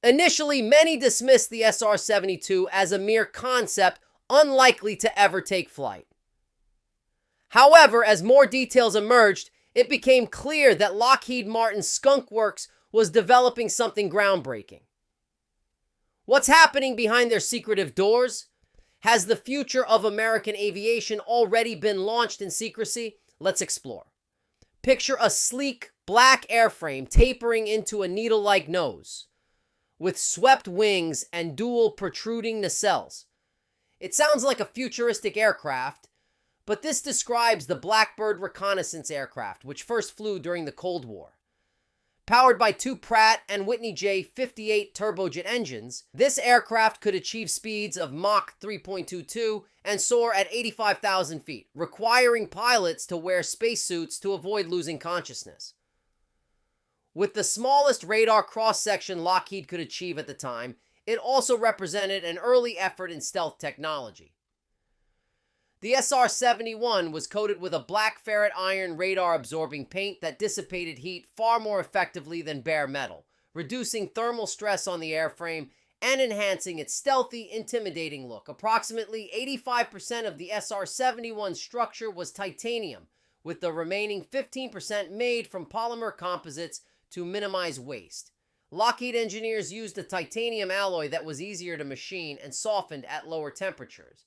Initially, many dismissed the SR-72 as a mere concept unlikely to ever take flight. However, as more details emerged, it became clear that Lockheed Martin's Skunk Works was developing something groundbreaking. What's happening behind their secretive doors? Has the future of American aviation already been launched in secrecy? Let's explore. Picture a sleek, black airframe tapering into a needle-like nose, with swept wings and dual protruding nacelles. It sounds like a futuristic aircraft, but this describes the Blackbird reconnaissance aircraft, which first flew during the Cold War. Powered by two Pratt and Whitney J58 turbojet engines, this aircraft could achieve speeds of Mach 3.22 and soar at 85,000 feet, requiring pilots to wear spacesuits to avoid losing consciousness. With the smallest radar cross-section Lockheed could achieve at the time, it also represented an early effort in stealth technology. The SR-71 was coated with a black ferrite iron radar-absorbing paint that dissipated heat far more effectively than bare metal, reducing thermal stress on the airframe and enhancing its stealthy, intimidating look. Approximately 85% of the SR-71's structure was titanium, with the remaining 15% made from polymer composites to minimize waste. Lockheed engineers used a titanium alloy that was easier to machine and softened at lower temperatures.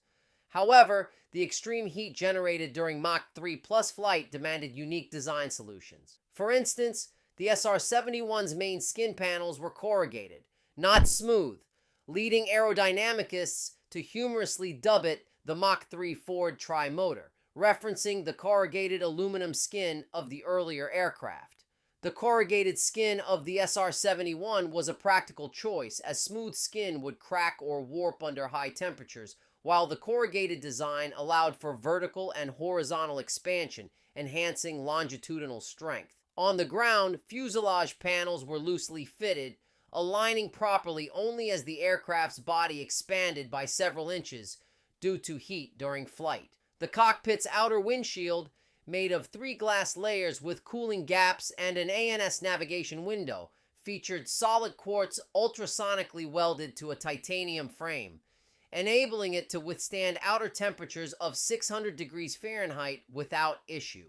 However, the extreme heat generated during Mach 3 plus flight demanded unique design solutions. For instance, the SR-71's main skin panels were corrugated, not smooth, leading aerodynamicists to humorously dub it the Mach 3 Ford Tri-Motor, referencing the corrugated aluminum skin of the earlier aircraft. The corrugated skin of the SR-71 was a practical choice, as smooth skin would crack or warp under high temperatures, while the corrugated design allowed for vertical and horizontal expansion, enhancing longitudinal strength. On the ground, fuselage panels were loosely fitted, aligning properly only as the aircraft's body expanded by several inches due to heat during flight. The cockpit's outer windshield, made of 3 glass layers with cooling gaps and an ANS navigation window, featured solid quartz ultrasonically welded to a titanium frame, enabling it to withstand outer temperatures of 600 degrees Fahrenheit without issue.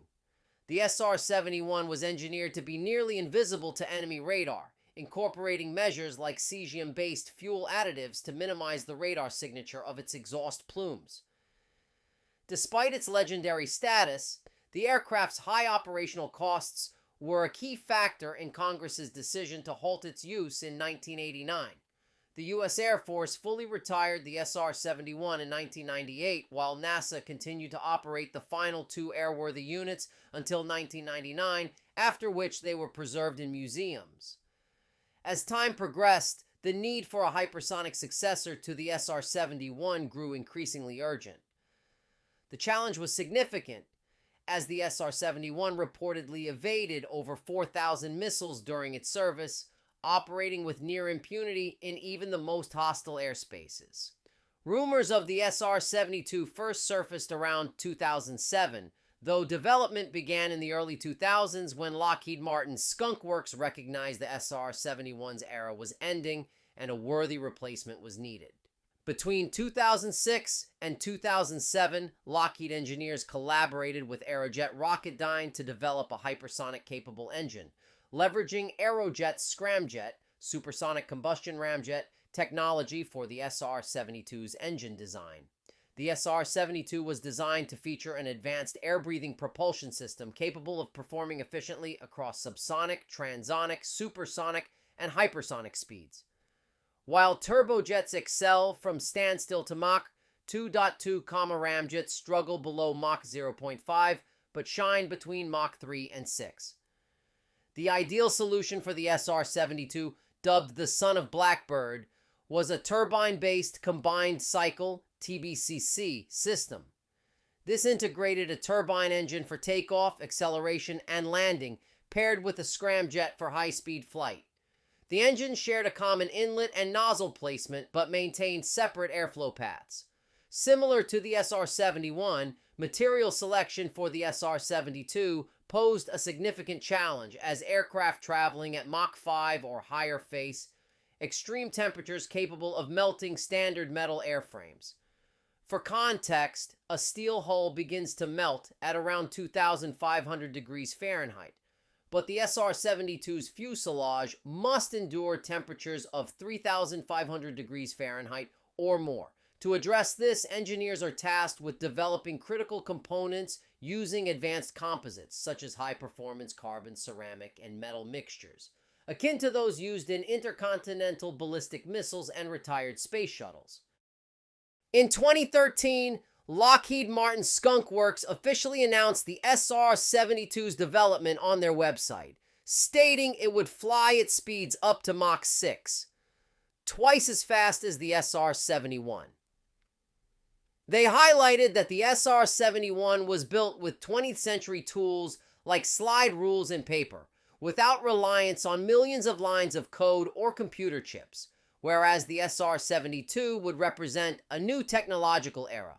The SR-71 was engineered to be nearly invisible to enemy radar, incorporating measures like cesium-based fuel additives to minimize the radar signature of its exhaust plumes. Despite its legendary status, the aircraft's high operational costs were a key factor in Congress's decision to halt its use in 1989. The U.S. Air Force fully retired the SR-71 in 1998, while NASA continued to operate the final 2 airworthy units until 1999, after which they were preserved in museums. As time progressed, the need for a hypersonic successor to the SR-71 grew increasingly urgent. The challenge was significant, as the SR-71 reportedly evaded over 4,000 missiles during its service, operating with near impunity in even the most hostile airspaces. Rumors of the SR-72 first surfaced around 2007, though development began in the early 2000s when Lockheed Martin's Skunk Works recognized the SR-71's era was ending and a worthy replacement was needed. Between 2006 and 2007, Lockheed engineers collaborated with Aerojet Rocketdyne to develop a hypersonic-capable engine, leveraging Aerojet's scramjet, supersonic combustion ramjet, technology for the SR-72's engine design. The SR-72 was designed to feature an advanced air-breathing propulsion system capable of performing efficiently across subsonic, transonic, supersonic, and hypersonic speeds. While turbojets excel from standstill to Mach, 2.2 ramjets struggle below Mach 0.5, but shine between Mach 3 and 6. The ideal solution for the SR-72, dubbed the Son of Blackbird, was a turbine-based combined cycle TBCC system. This integrated a turbine engine for takeoff, acceleration, and landing, paired with a scramjet for high-speed flight. The engine shared a common inlet and nozzle placement, but maintained separate airflow paths. Similar to the SR-71, material selection for the SR-72 posed a significant challenge, as aircraft traveling at Mach 5 or higher face extreme temperatures capable of melting standard metal airframes. For context, a steel hull begins to melt at around 2,500 degrees Fahrenheit, but the SR-72's fuselage must endure temperatures of 3,500 degrees Fahrenheit or more. To address this, engineers are tasked with developing critical components using advanced composites, such as high-performance carbon, ceramic, and metal mixtures, akin to those used in intercontinental ballistic missiles and retired space shuttles. In 2013, Lockheed Martin's Skunk Works officially announced the SR-72's development on their website, stating it would fly at speeds up to Mach 6, twice as fast as the SR-71. They highlighted that the SR-71 was built with 20th century tools like slide rules and paper, without reliance on millions of lines of code or computer chips, whereas the SR-72 would represent a new technological era.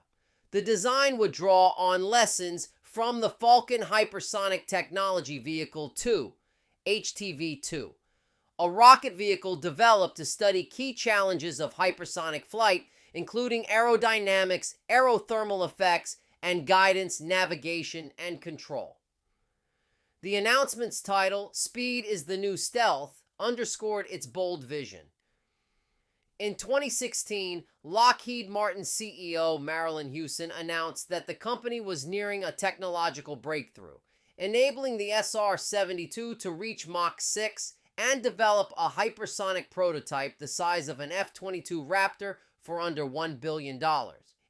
The design would draw on lessons from the Falcon Hypersonic Technology Vehicle 2, HTV-2, a rocket vehicle developed to study key challenges of hypersonic flight, including aerodynamics, aerothermal effects, and guidance, navigation, and control. The announcement's title, "Speed is the New Stealth," underscored its bold vision. In 2016, Lockheed Martin CEO Marillyn Hewson announced that the company was nearing a technological breakthrough, enabling the SR-72 to reach Mach 6 and develop a hypersonic prototype the size of an F-22 Raptor for under $1 billion.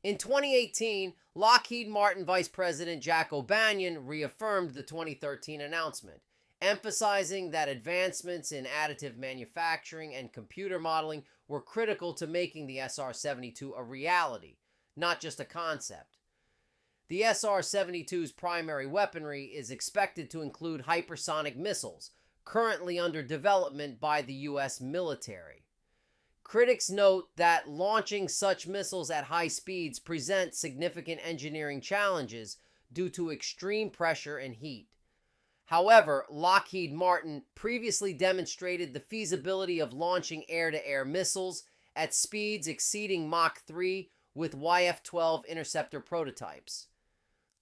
In 2018, Lockheed Martin Vice President Jack O'Banion reaffirmed the 2013 announcement, emphasizing that advancements in additive manufacturing and computer modeling were critical to making the SR-72 a reality, not just a concept. The SR-72's primary weaponry is expected to include hypersonic missiles, currently under development by the U.S. military. Critics note that launching such missiles at high speeds presents significant engineering challenges due to extreme pressure and heat. However, Lockheed Martin previously demonstrated the feasibility of launching air-to-air missiles at speeds exceeding Mach 3 with YF-12 interceptor prototypes.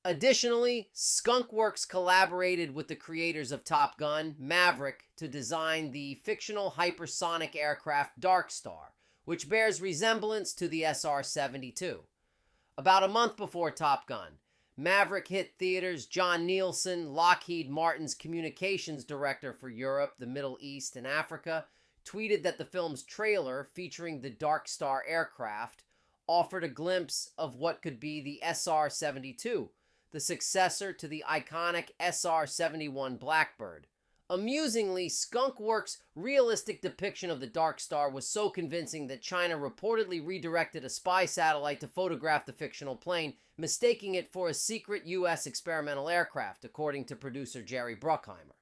Additionally, Skunk Works collaborated with the creators of Top Gun, Maverick, to design the fictional hypersonic aircraft DARKSTAR, which bears resemblance to the SR-72. About a month before Top Gun, Maverick hit theaters. John Nielsen, Lockheed Martin's communications director for Europe, the Middle East, and Africa, tweeted that the film's trailer featuring the DARKSTAR aircraft offered a glimpse of what could be the SR-72, the successor to the iconic SR-71 Blackbird. Amusingly, Skunk Works' realistic depiction of the DARKSTAR was so convincing that China reportedly redirected a spy satellite to photograph the fictional plane, mistaking it for a secret U.S. experimental aircraft, according to producer Jerry Bruckheimer.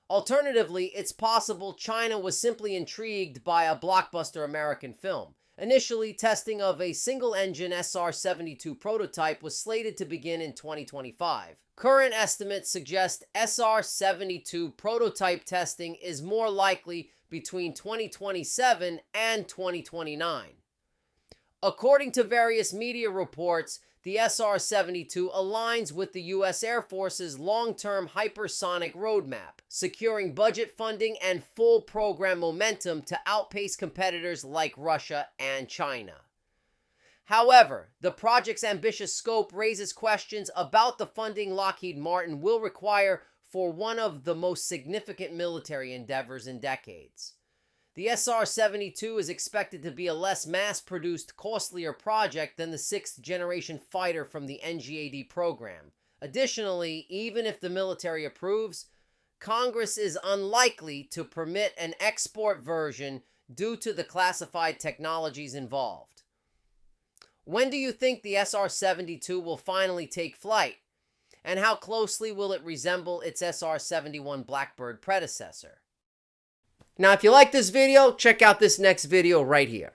Alternatively, it's possible China was simply intrigued by a blockbuster American film. Initially, testing of a single-engine SR-72 prototype was slated to begin in 2025. Current estimates suggest SR-72 prototype testing is more likely between 2027 and 2029. According to various media reports, the SR-72 aligns with the U.S. Air Force's long-term hypersonic roadmap, securing budget funding and full program momentum to outpace competitors like Russia and China. However, the project's ambitious scope raises questions about the funding Lockheed Martin will require for one of the most significant military endeavors in decades. The SR-72 is expected to be a less mass-produced, costlier project than the 6th-generation fighter from the NGAD program. Additionally, even if the military approves, Congress is unlikely to permit an export version due to the classified technologies involved. When do you think the SR-72 will finally take flight? And how closely will it resemble its SR-71 Blackbird predecessor? Now, if you like this video, check out this next video right here.